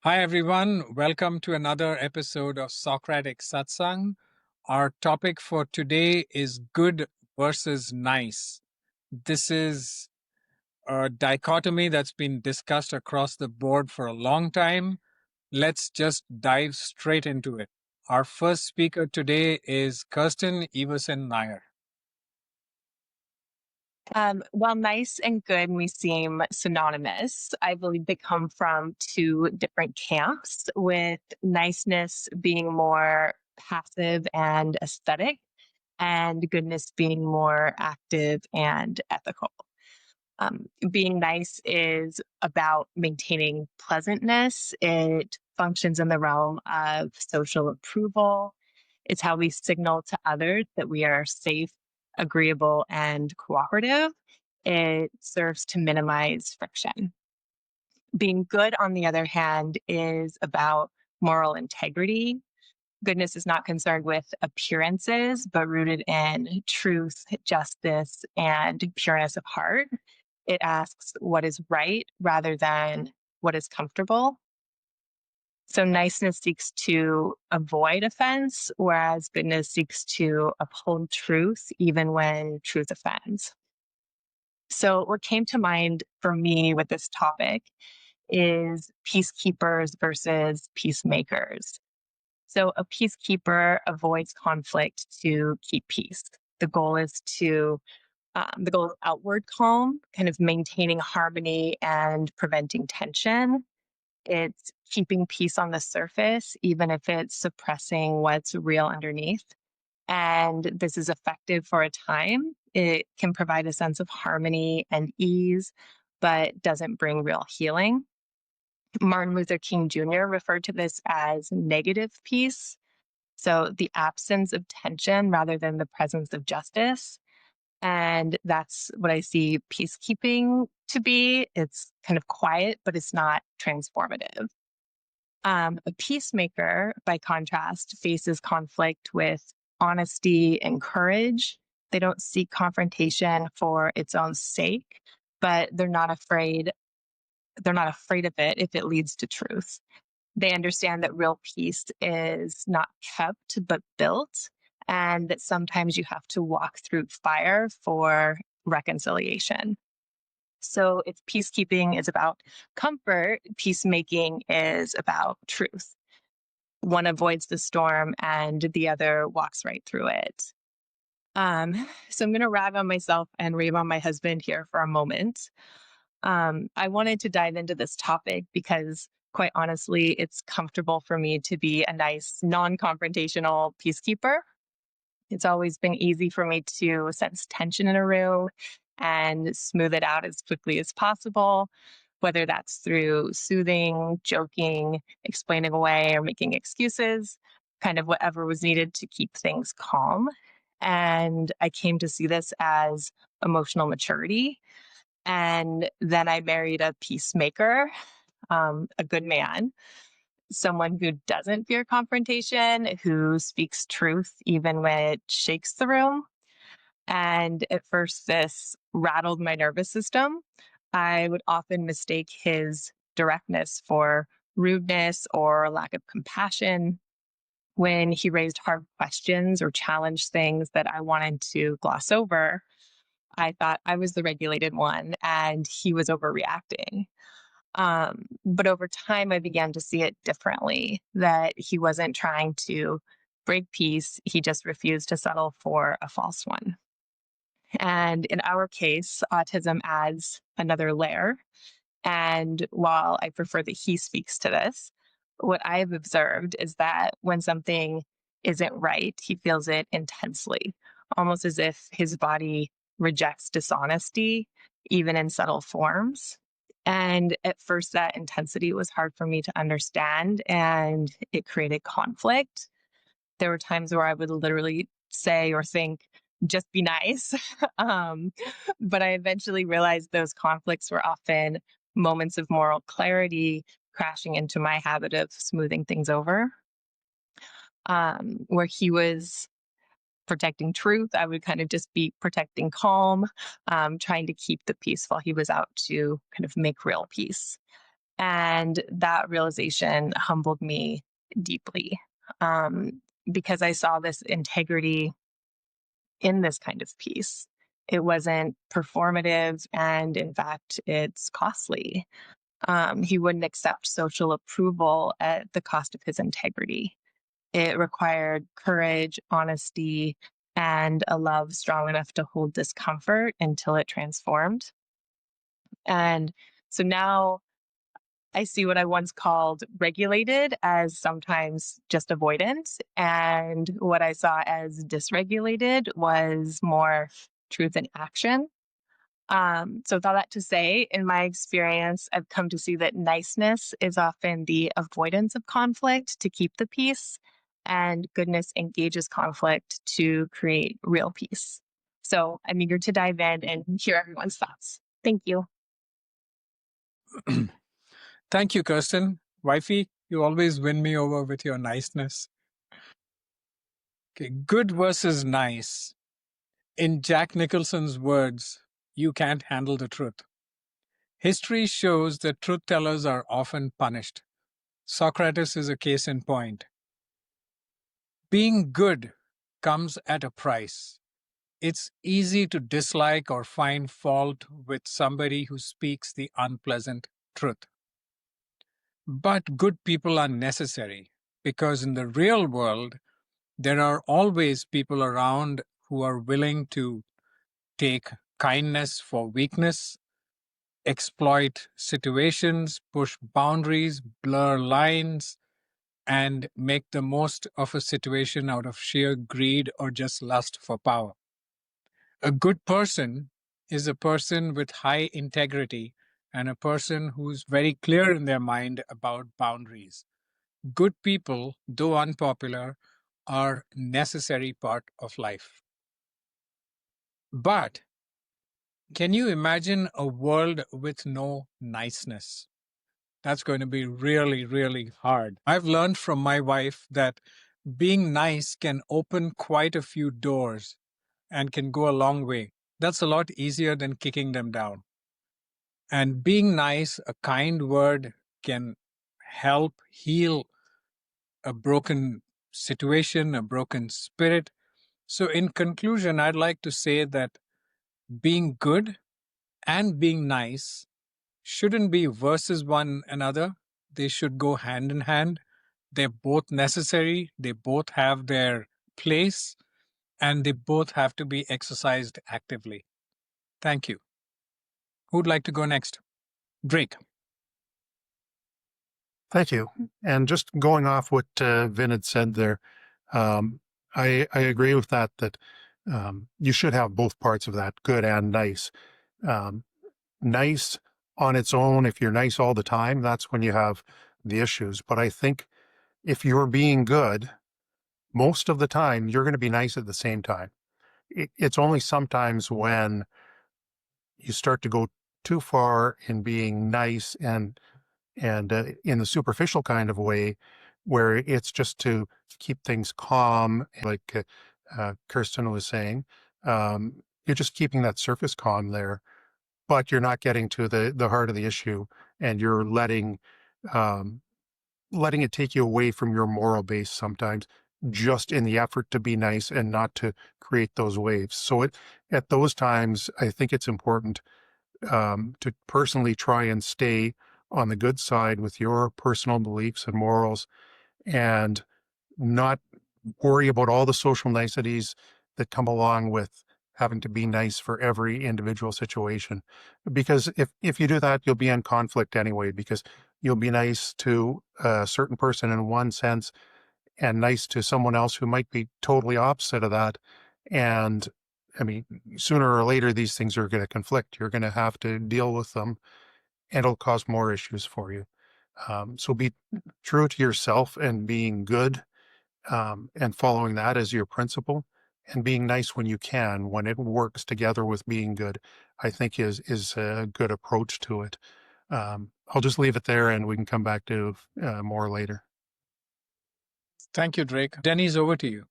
Hi, everyone. Welcome to another episode of Socratic Satsang. Our topic for today is good versus nice. This is a dichotomy that's been discussed across the board for a long time. Let's just dive straight into it. Our first speaker today is Kirsten Everson Nair. While nice and good may seem synonymous, I believe they come from two different camps, with niceness being more passive and aesthetic, and goodness being more active and ethical. Being nice is about maintaining pleasantness. It functions in the realm of social approval. It's how we signal to others that we are safe, agreeable, and cooperative. It serves to minimize friction. Being good, on the other hand, is about moral integrity. Goodness is not concerned with appearances, but rooted in truth, justice, and pureness of heart. It asks what is right rather than what is comfortable. So niceness seeks to avoid offense, whereas goodness seeks to uphold truth, even when truth offends. So, what came to mind for me with this topic is peacekeepers versus peacemakers. So, a peacekeeper avoids conflict to keep peace. The goal is outward calm, kind of maintaining harmony and preventing tension. It's keeping peace on the surface, even if it's suppressing what's real underneath. And this is effective for a time. It can provide a sense of harmony and ease, but doesn't bring real healing. Martin Luther King Jr. referred to this as negative peace. So the absence of tension rather than the presence of justice. And that's what I see peacekeeping to be. It's kind of quiet, but it's not transformative. A peacemaker, by contrast, faces conflict with honesty and courage. They don't seek confrontation for its own sake, but they're not afraid. They're not afraid of it if it leads to truth. They understand that real peace is not kept, but built, and that sometimes you have to walk through fire for reconciliation. So if peacekeeping is about comfort, peacemaking is about truth. One avoids the storm and the other walks right through it. So I'm going to rag on myself and rave on my husband here for a moment. I wanted to dive into this topic because, quite honestly, it's comfortable for me to be a nice, non-confrontational peacekeeper. It's always been easy for me to sense tension in a room and smooth it out as quickly as possible, whether that's through soothing, joking, explaining away, or making excuses, kind of whatever was needed to keep things calm. And I came to see this as emotional maturity. And then I married a peacemaker, a good man, someone who doesn't fear confrontation, who speaks truth even when it shakes the room. And at first, this rattled my nervous system. I would often mistake his directness for rudeness or lack of compassion. When he raised hard questions or challenged things that I wanted to gloss over, I thought I was the regulated one and he was overreacting. But over time, I began to see it differently, that he wasn't trying to break peace. He just refused to settle for a false one. And in our case, autism adds another layer. And while I prefer that he speaks to this, what I've observed is that when something isn't right, he feels it intensely, almost as if his body rejects dishonesty, even in subtle forms. And at first, that intensity was hard for me to understand, and it created conflict. There were times where I would literally say or think, just be nice. um, but I eventually realized those conflicts were often moments of moral clarity crashing into my habit of smoothing things over. Where he was protecting truth, I would kind of just be protecting calm, trying to keep the peace while he was out to kind of make real peace. And that realization humbled me deeply, because I saw this integrity in this kind of peace. It wasn't performative, and in fact, it's costly. He wouldn't accept social approval at the cost of his integrity. It required courage, honesty, and a love strong enough to hold discomfort until it transformed. And so now I see what I once called regulated as sometimes just avoidance. And what I saw as dysregulated was more truth in action. So, with all that to say, in my experience, I've come to see that niceness is often the avoidance of conflict to keep the peace, and goodness engages conflict to create real peace. So, I'm eager to dive in and hear everyone's thoughts. Thank you. Thank you, Kirsten. Wifey, you always win me over with your niceness. Okay, good versus nice. In Jack Nicholson's words, you can't handle the truth. History shows that truth tellers are often punished. Socrates is a case in point. Being good comes at a price. It's easy to dislike or find fault with somebody who speaks the unpleasant truth. But good people are necessary because in the real world, there are always people around who are willing to take kindness for weakness, exploit situations, push boundaries, blur lines, and make the most of a situation out of sheer greed or just lust for power. A good person is a person with high integrity and a person who's very clear in their mind about boundaries. Good people, though unpopular, are necessary part of life. But can you imagine a world with no niceness? That's going to be really, really hard. I've learned from my wife that being nice can open quite a few doors and can go a long way. That's a lot easier than kicking them down. And being nice, a kind word can help heal a broken situation, a broken spirit. So, in conclusion, I'd like to say that being good and being nice shouldn't be versus one another. They should go hand in hand. They're both necessary, they both have their place, and they both have to be exercised actively. Thank you. Who'd like to go next? Drake. Thank you. And just going off what Vin had said there, I agree with that, you should have both parts of that, good and nice. Nice on its own, if you're nice all the time, that's when you have the issues. But I think if you're being good, most of the time, you're going to be nice at the same time. It's only sometimes when you start to go too far in being nice and in the superficial kind of way, where it's just to keep things calm, like Kirsten was saying, you're just keeping that surface calm there, but you're not getting to the heart of the issue, and you're um, letting it take you away from your moral base sometimes, just in the effort to be nice and not to create those waves. So at those times, I think it's important to personally try and stay on the good side with your personal beliefs and morals, and not worry about all the social niceties that come along with having to be nice for every individual situation. Because if you do that, you'll be in conflict anyway, because you'll be nice to a certain person in one sense and nice to someone else who might be totally opposite of that. And I mean, sooner or later, these things are going to conflict. You're going to have to deal with them, and it'll cause more issues for you. So be true to yourself and being good, and following that as your principle, and being nice when you can, when it works together with being good, I think is a good approach to it. I'll just leave it there, and we can come back to more later. Thank you, Drake. Denny's over to you.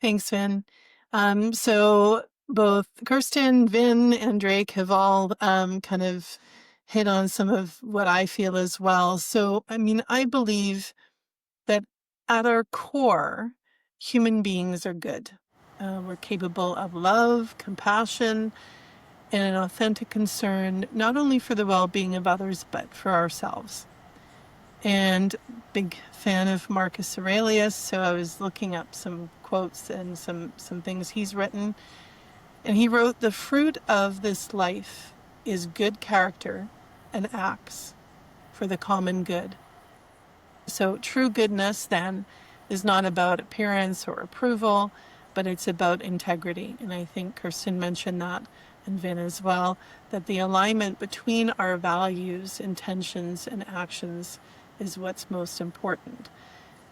Thanks, Vin. So both Kirsten, Vin, and Drake have all kind of hit on some of what I feel as well. So, I mean, I believe that at our core, human beings are good. We're capable of love, compassion, and an authentic concern, not only for the well-being of others, but for ourselves. And big fan of Marcus Aurelius, so I was looking up some quotes and some things he's written. And he wrote, "The fruit of this life is good character and acts for the common good." So true goodness then is not about appearance or approval, but it's about integrity. And I think Kirsten mentioned that, and Vin as well, that the alignment between our values, intentions, and actions is what's most important.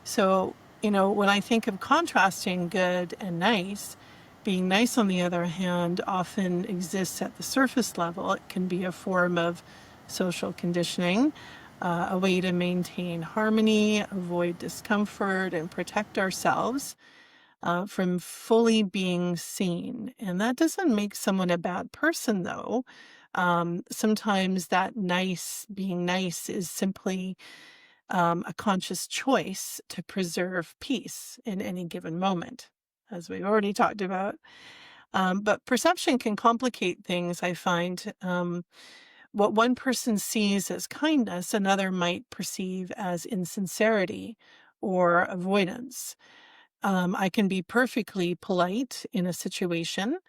So, when I think of contrasting good and nice, being nice, on the other hand, often exists at the surface level. It can be a form of social conditioning, a way to maintain harmony, avoid discomfort, and protect ourselves from fully being seen. And that doesn't make someone a bad person, though. Sometimes that being nice is simply a conscious choice to preserve peace in any given moment, as we've already talked about. But perception can complicate things, I find. What one person sees as kindness, another might perceive as insincerity or avoidance. I can be perfectly polite in a situation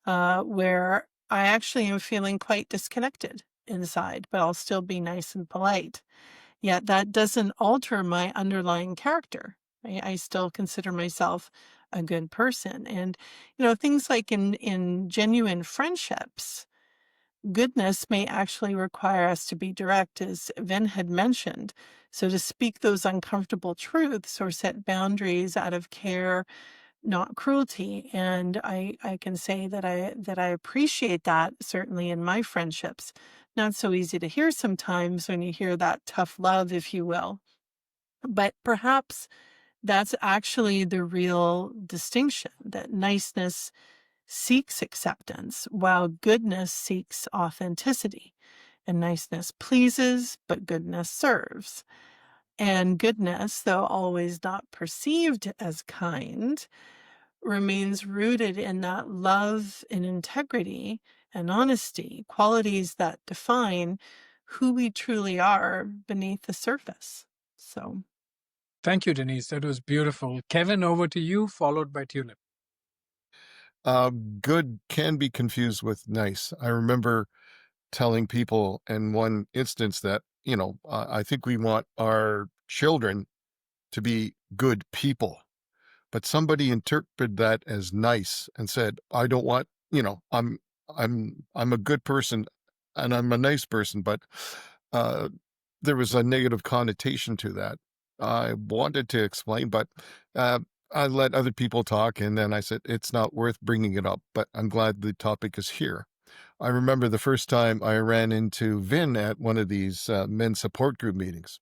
where I actually am feeling quite disconnected inside, but I'll still be nice and polite. Yet that doesn't alter my underlying character. I still consider myself a good person. And, things like in genuine friendships, goodness may actually require us to be direct, as Vin had mentioned. So to speak those uncomfortable truths or set boundaries out of care, not cruelty. And I can say that I appreciate that, certainly in my friendships. Not so easy to hear sometimes when you hear that tough love, if you will. But perhaps that's actually the real distinction, that niceness seeks acceptance while goodness seeks authenticity. And niceness pleases, but goodness serves. And goodness, though always not perceived as kind, remains rooted in that love and integrity and honesty, qualities that define who we truly are beneath the surface. So, Thank you, Denise. That was beautiful. Kevin, over to you, followed by Tulip. Good can be confused with nice. I remember telling people in one instance that, I think we want our children to be good people, but somebody interpreted that as nice and said, I don't want, I'm a good person and I'm a nice person, but there was a negative connotation to that. I wanted to explain, but I let other people talk, and then I said, it's not worth bringing it up, but I'm glad the topic is here. I remember the first time I ran into Vin at one of these men's support group meetings,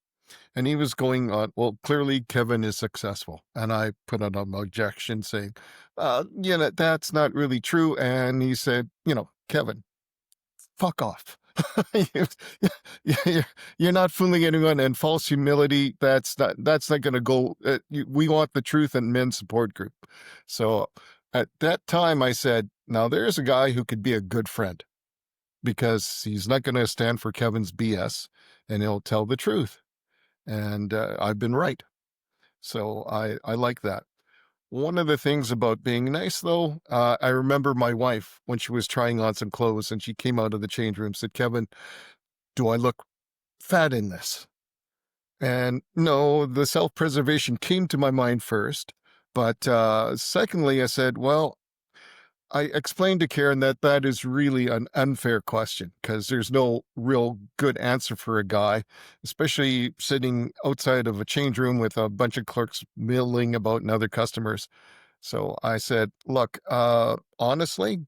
and he was going on, well, clearly Kevin is successful. And I put out an objection saying, that's not really true. And he said, Kevin, fuck off. You're not fooling anyone, and false humility, that's not going to go. We want the truth in men's support group. So at that time I said, now there's a guy who could be a good friend, because he's not going to stand for Kevin's BS and he'll tell the truth. And I've been right. So I like that. One of the things about being nice, though, I remember my wife, when she was trying on some clothes and she came out of the change room, said, Kevin, do I look fat in this? And no, the self-preservation came to my mind first. But secondly, I said, well, I explained to Karen that is really an unfair question, because there's no real good answer for a guy, especially sitting outside of a change room with a bunch of clerks milling about and other customers. So I said, look, honestly,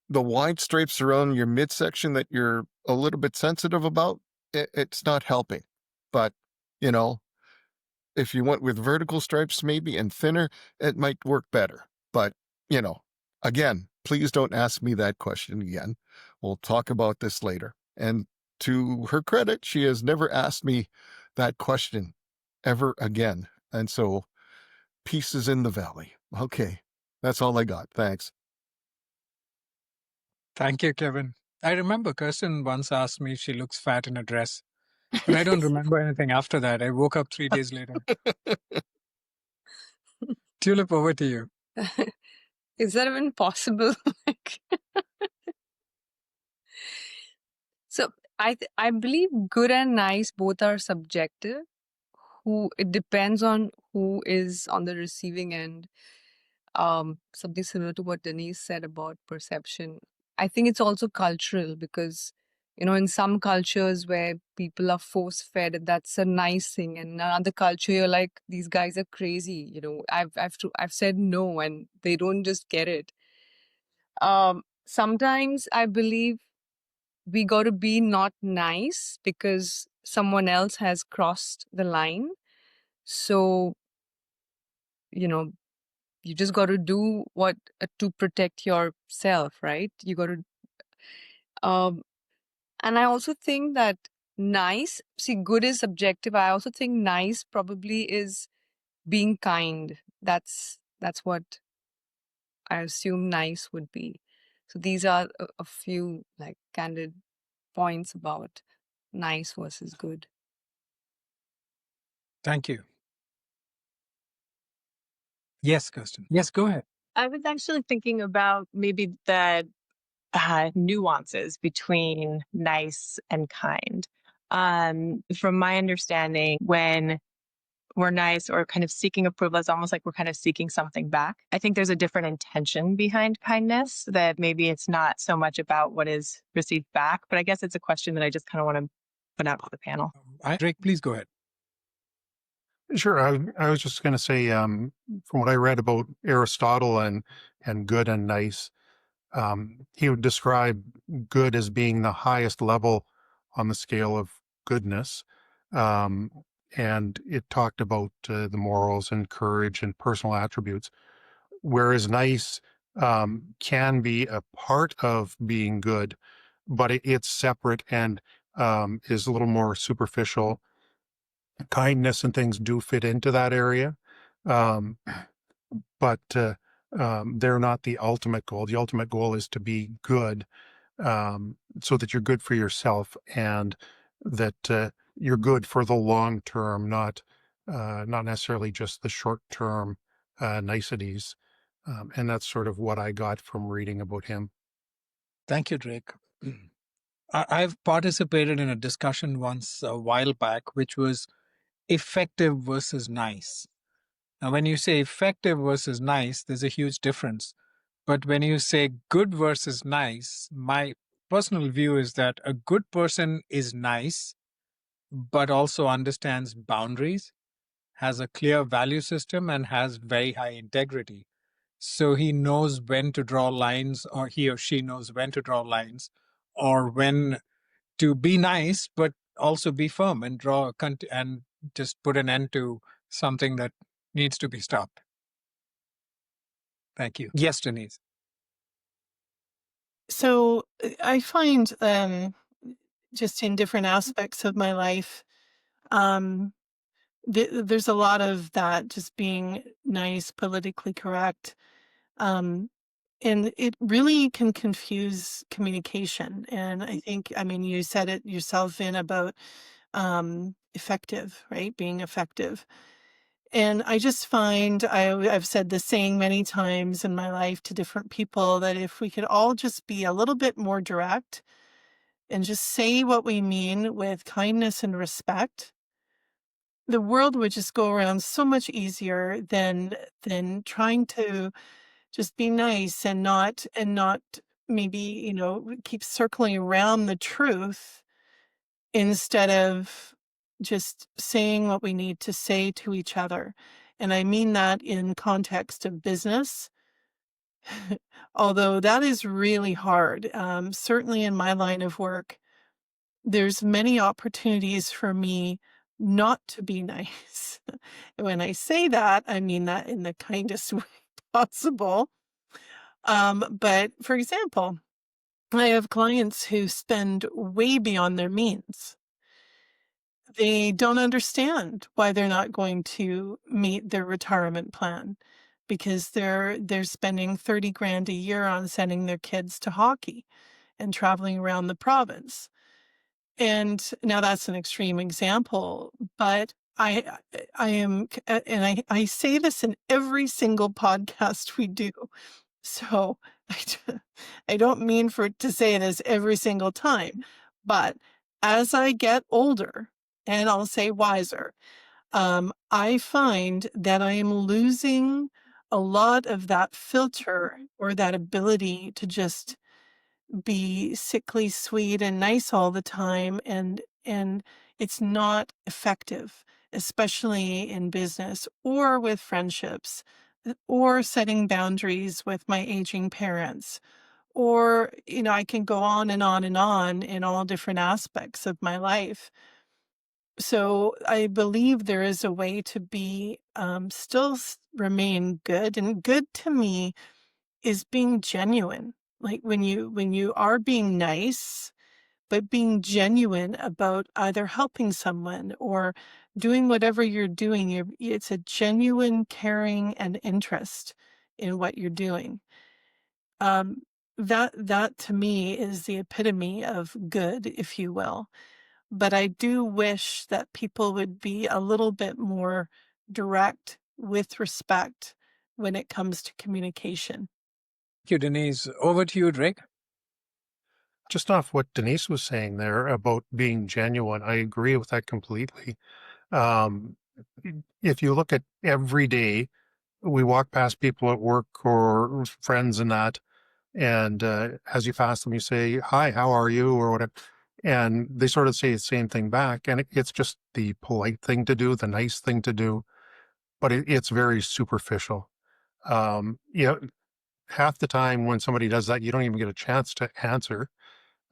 the wide stripes around your midsection that you're a little bit sensitive about, it's not helping. But, if you went with vertical stripes maybe and thinner, it might work better. But, again, please don't ask me that question again. We'll talk about this later. And to her credit, she has never asked me that question ever again. And so peace is in the valley. Okay. That's all I got. Thanks. Thank you, Kevin. I remember Kirsten once asked me if she looks fat in a dress, but I don't remember anything after that. I woke up 3 days later. Tulip, over to you. Is that even possible? So I believe good and nice both are subjective. It depends on who is on the receiving end. Something similar to what Denise said about perception. I think it's also cultural because, in some cultures where people are force fed, that's a nice thing, and in another culture you're like, these guys are crazy. I've said no, and they don't just get it. Sometimes I believe we got to be not nice because someone else has crossed the line. So, you just got to do what to protect yourself, right? You got to, and I also think that good is subjective. I also think nice probably is being kind. That's what I assume nice would be. So these are a few like candid points about nice versus good. Thank you. Yes, Kirsten. Yes, go ahead. I was actually thinking about maybe the nuances between nice and kind. From my understanding, when we're nice or kind of seeking approval, it's almost like we're kind of seeking something back. I think there's a different intention behind kindness, that maybe it's not so much about what is received back, but I guess it's a question that I just kind of want to put out to the panel. Drake, please go ahead. Sure. I was just going to say, from what I read about Aristotle and good and nice, he would describe good as being the highest level on the scale of goodness. And it talked about the morals and courage and personal attributes, whereas nice can be a part of being good, but it's separate and is a little more superficial. Kindness and things do fit into that area, but they're not the ultimate goal. The ultimate goal is to be good, so that you're good for yourself and that you're good for the long term, not necessarily just the short term niceties. And that's sort of what I got from reading about him. Thank you, Drake. I've participated in a discussion once a while back, which was effective versus nice. Now, when you say effective versus nice, there's a huge difference. But when you say good versus nice, my personal view is that a good person is nice, but also understands boundaries, has a clear value system, and has very high integrity. So he knows when to draw lines, or he or she knows when to draw lines, or when to be nice, but also be firm and and just put an end to something that needs to be stopped. Thank you. Yes, Denise. So I find just in different aspects of my life, there's a lot of that, just being nice, politically correct. And it really can confuse communication. And I think, you said it yourself in about effective, right? Being effective. And I just find, I've said this saying many times in my life to different people, that if we could all just be a little bit more direct and just say what we mean with kindness and respect, the world would just go around so much easier than trying to just be nice and not maybe, keep circling around the truth instead of just saying what we need to say to each other. And I mean that in context of business, although that is really hard. Certainly in my line of work, there's many opportunities for me not to be nice. When I say that, I mean that in the kindest way possible. But for example, I have clients who spend way beyond their means. They don't understand why they're not going to meet their retirement plan because they're spending 30 grand a year on sending their kids to hockey and traveling around the province. And now that's an extreme example, but I am, and I say this in every single podcast we do. So I don't mean for to say this every single time, but as I get older, and I'll say wiser, I find that I am losing a lot of that filter or that ability to just be sickly sweet and nice all the time, and it's not effective, especially in business or with friendships or setting boundaries with my aging parents, or I can go on and on and on in all different aspects of my life. So I believe there is a way to be still remain good, and good to me is being genuine. Like when you are being nice, but being genuine about either helping someone or doing whatever you're doing, it's a genuine caring and interest in what you're doing. Um, that to me is the epitome of good, if you will. But I do wish that people would be a little bit more direct with respect when it comes to communication. Thank you, Denise. Over to you, Drake. Just off what Denise was saying there about being genuine, I agree with that completely. Um, if you look at every day, we walk past people at work or friends and that, and as you pass them, you say, "Hi, how are you?" or whatever, and they sort of say the same thing back, and it's just the polite thing to do, the nice thing to do, but it's very superficial. You know, half the time when somebody does that, you don't even get a chance to answer.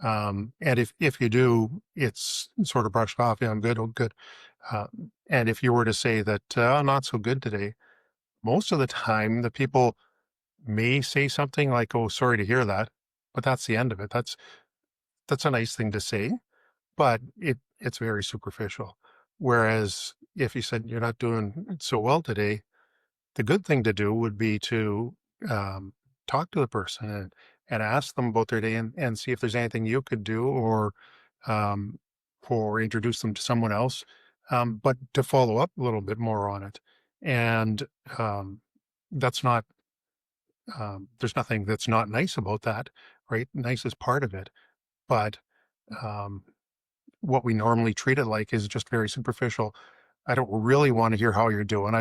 And if you do, it's sort of brushed off. Yeah, I'm good. Oh, good. Uh, and if you were to say that, not so good today, most of the time the people may say something like, "Oh, sorry to hear that," but that's the end of it. That's a nice thing to say, but it's very superficial. Whereas if you said you're not doing so well today, the good thing to do would be to um, talk to the person and ask them about their day and see if there's anything you could do um, or introduce them to someone else, but to follow up a little bit more on it. And that's not, there's nothing that's not nice about that, right? Nice is part of it. But um, what we normally treat it like is just very superficial. I don't really want to hear how you're doing.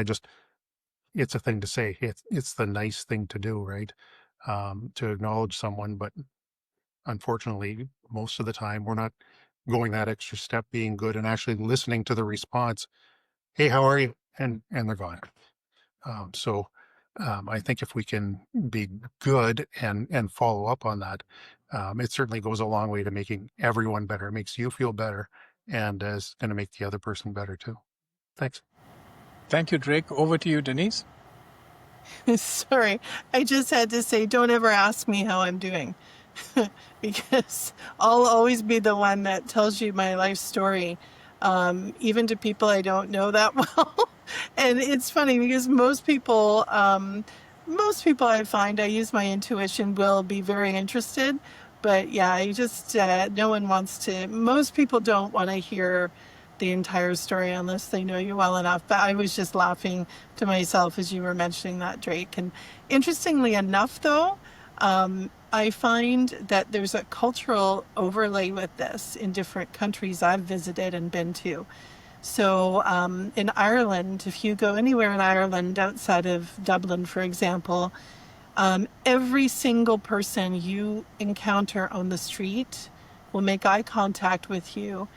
It's a thing to say. It's the nice thing to do, right? To acknowledge someone, but unfortunately, most of the time we're not going that extra step, being good and actually listening to the response. "Hey, how are you?" And they're gone. I think if we can be good and follow up on that, it certainly goes a long way to making everyone better. It makes you feel better, and is going to make the other person better too. Thanks. Thank you, Drake. Over to you, Denise. Sorry, I just had to say, don't ever ask me how I'm doing because I'll always be the one that tells you my life story, even to people I don't know that well. And it's funny because most people I find I use my intuition will be very interested. But yeah, I just, no one wants to, most people don't want to hear the entire story unless they know you well enough. But I was just laughing to myself as you were mentioning that, Drake. And interestingly enough, though, I find that there's a cultural overlay with this in different countries I've visited and been to. So in Ireland, if you go anywhere in Ireland outside of Dublin, for example, every single person you encounter on the street will make eye contact with you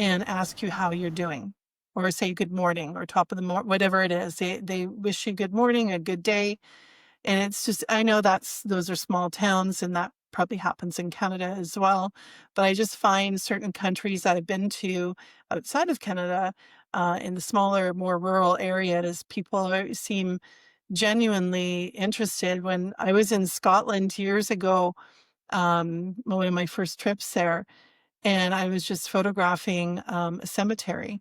and ask you how you're doing, or say good morning, or top of the morning, whatever it is. They wish you good morning, a good day. And it's just, I know those are small towns and that probably happens in Canada as well. But I just find certain countries I've been to outside of Canada, in the smaller, more rural areas, people seem genuinely interested. When I was in Scotland years ago, one of my first trips there, and I was just photographing a cemetery,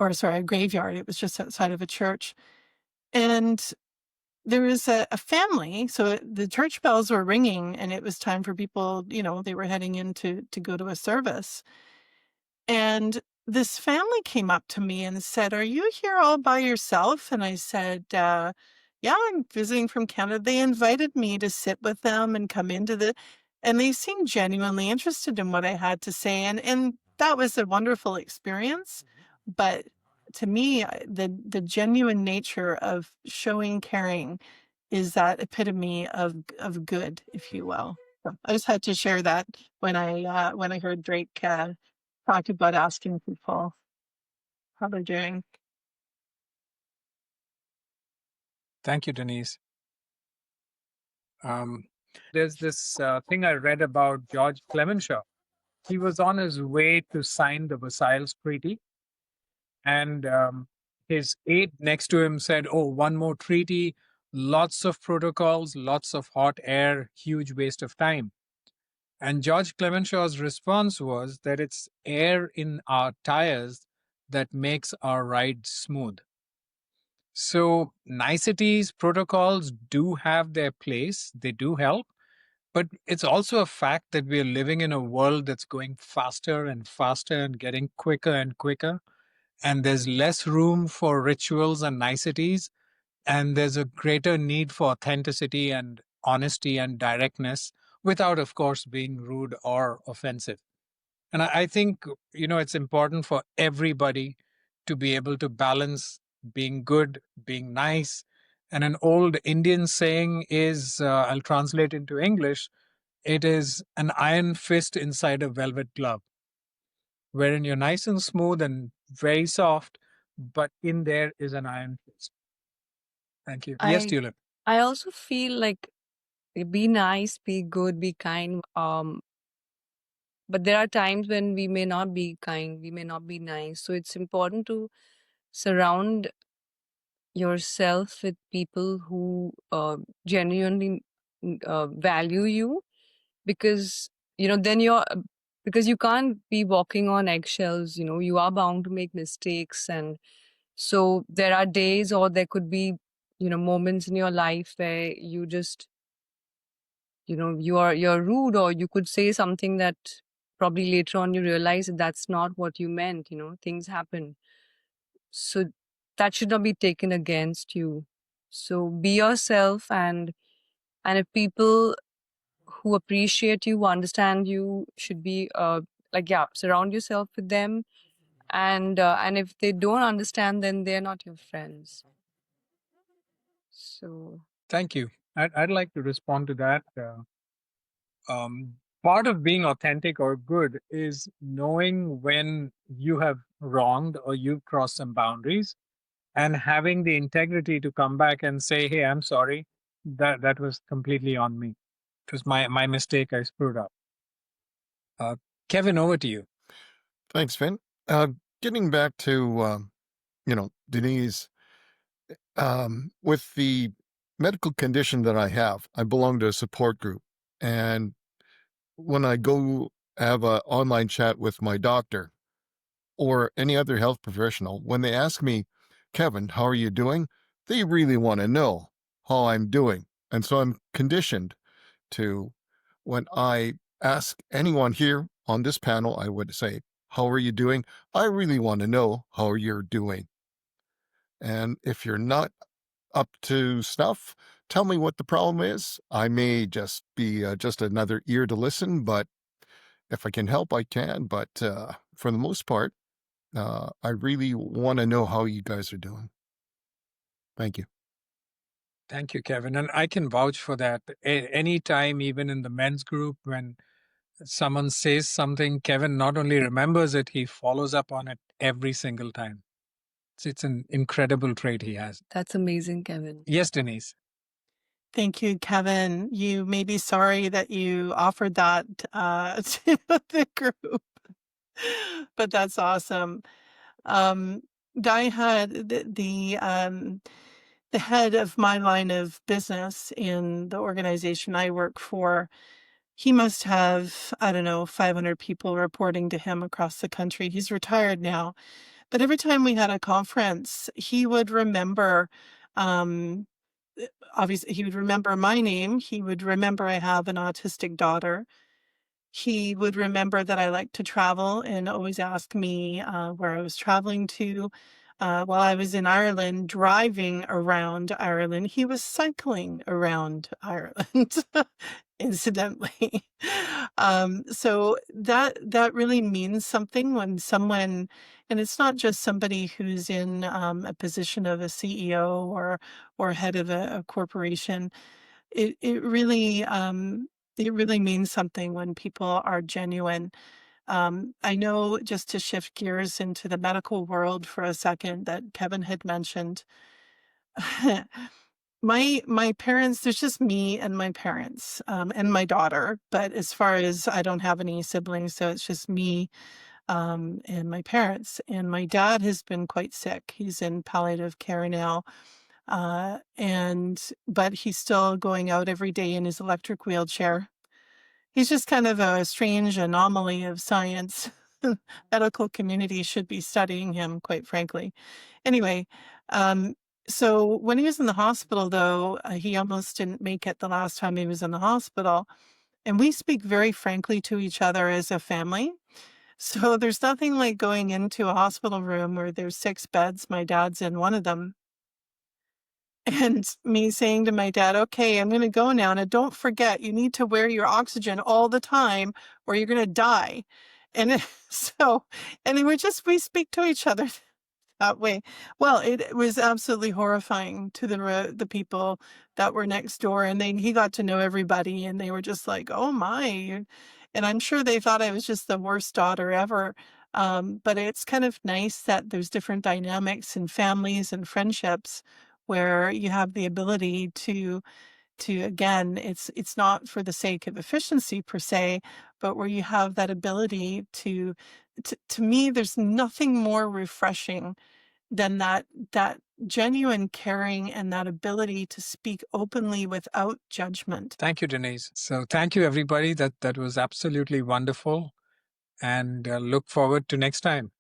or sorry, a graveyard. It was just outside of a church. And there was a family. So the church bells were ringing, and it was time for people, they were heading in to go to a service. And this family came up to me and said, "Are you here all by yourself?" And I said, "Yeah, I'm visiting from Canada." They invited me to sit with them and come and they seemed genuinely interested in what I had to say. And that was a wonderful experience. But to me, the genuine nature of showing caring is that epitome of good, if you will. So I just had to share that when I heard Drake talk about asking people how they're doing. Thank you, Denise. There's this thing I read about George Clemenceau. He was on his way to sign the Versailles Treaty, and his aide next to him said, "Oh, one more treaty, lots of protocols, lots of hot air, huge waste of time." And George Clemenceau's response was that it's air in our tires that makes our ride smooth. So niceties, protocols do have their place, they do help. But it's also a fact that we are living in a world that's going faster and faster and getting quicker and quicker. And there's less room for rituals and niceties. And there's a greater need for authenticity and honesty and directness without, of course, being rude or offensive. And I think, it's important for everybody to be able to balance being good, being nice. And an old Indian saying is, I'll translate into English, it is an iron fist inside a velvet glove, wherein you're nice and smooth and very soft, but in there is an iron fist. Thank you. Yes, I Tulip. I also feel like be nice, be good, be kind. But there are times when we may not be kind, we may not be nice. So it's important to surround yourself with people who genuinely value you, because then because you can't be walking on eggshells. You are bound to make mistakes, and so there are days, or there could be moments in your life where you just you're rude, or you could say something that probably later on you realize that that's not what you meant. Things happen, so that should not be taken against you. So be yourself, and if people who appreciate you, who understand you, should be surround yourself with them. And if they don't understand, then they're not your friends. So Thank you. I'd like to respond to that. Part of being authentic or good is knowing when you have wronged or you've crossed some boundaries and having the integrity to come back and say, "Hey, I'm sorry. That was completely on me. It was my mistake. I screwed up." Uh, Kevin, over to you. Thanks, Finn. Getting back to, Denise, with the medical condition that I have, I belong to a support group. And when I go have an online chat with my doctor or any other health professional, when they ask me, "Kevin, how are you doing?" they really want to know how I'm doing. And so I'm conditioned to, when I ask anyone here on this panel, I would say, "How are you doing?" I really want to know how you're doing. And if you're not up to snuff, tell me what the problem is. I may just be just another ear to listen, but if I can help, I can. But for the most part, I really want to know how you guys are doing. Thank you. Thank you, Kevin. And I can vouch for that. Anytime, even in the men's group, when someone says something, Kevin not only remembers it, he follows up on it every single time. It's an incredible trait he has. that's amazing, Kevin. Yes, Denise. Thank you, Kevin. You may be sorry that you offered that to the group, but that's awesome. I had the head of my line of business in the organization I work for. he must have, I don't know, 500 people reporting to him across the country. He's retired now. But every time we had a conference, he would remember, um, obviously, he would remember my name. He would remember I have an autistic daughter. He would remember that I like to travel and always ask me where I was traveling to. While I was in Ireland, driving around Ireland, he was cycling around Ireland, incidentally. So that really means something when someone, and it's not just somebody who's in a position of a CEO or head of a corporation. It really means something when people are genuine. I know, just to shift gears into the medical world for a second, that Kevin had mentioned. My parents, there's just me and my parents, and my daughter. But as far as, I don't have any siblings, so it's just me and my parents. And my dad has been quite sick. He's in palliative care now. But he's still going out every day in his electric wheelchair. He's just kind of a strange anomaly of science. Medical community should be studying him, quite frankly. Anyway, so when he was in the hospital, though, he almost didn't make it the last time he was in the hospital. And we speak very frankly to each other as a family. So there's nothing like going into a hospital room where there's 6 beds. My dad's in one of them. And me saying to my dad, okay, I'm going to go now. And don't forget, you need to wear your oxygen all the time or you're going to die. And and we speak to each other that way. Well, it was absolutely horrifying to the people that were next door. And he got to know everybody and they were just like, oh my. And I'm sure they thought I was just the worst daughter ever. But it's kind of nice that there's different dynamics in families and friendships where you have the ability to again, it's not for the sake of efficiency per se, but where you have that ability to me, there's nothing more refreshing than that genuine caring and that ability to speak openly without judgment. Thank you, Denise. So thank you, everybody. That was absolutely wonderful. And look forward to next time.